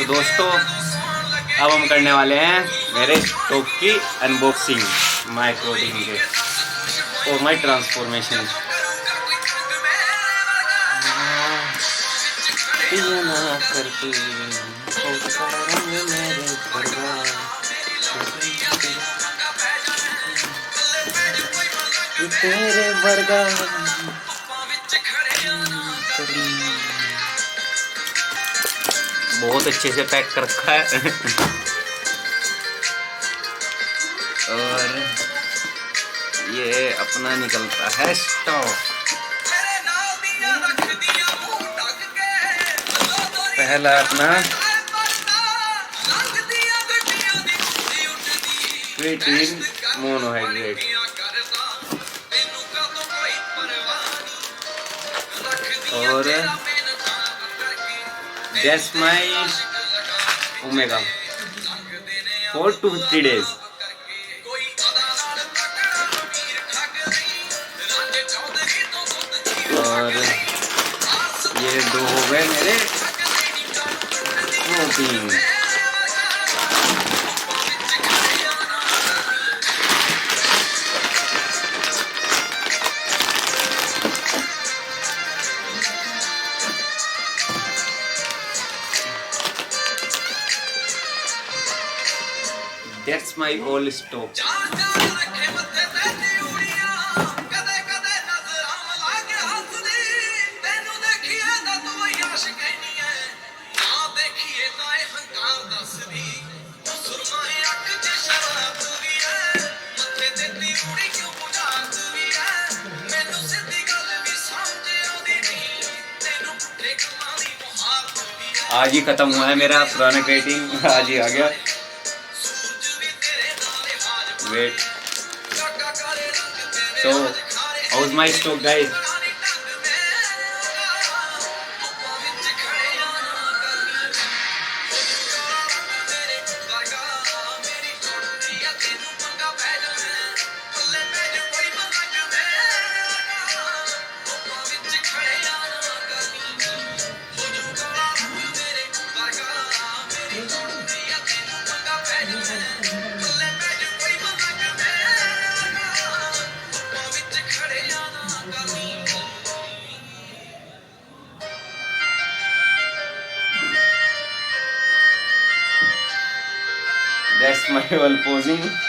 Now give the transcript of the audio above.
दोस्तों, अब हम करने वाले हैं मेरे स्टोव की अनबॉक्सिंग माइक्रोडिंग के और माई ट्रांसफॉर्मेशन। तेरे वर्गा बहुत अच्छे से पैक कर रखा है और ये अपना निकलता है स्टॉक। पहला अपना क्रिएटिन मोनोहाइड्रेट, और that's my omega for 250 days। और ये दो हो गए मेरे protein. That's my all stock। आज ही खत्म हुआ है मेरा पुराना क्रिएटिन, आज ही आ गया। Wait, so how's my stock guys? That's my whole posing।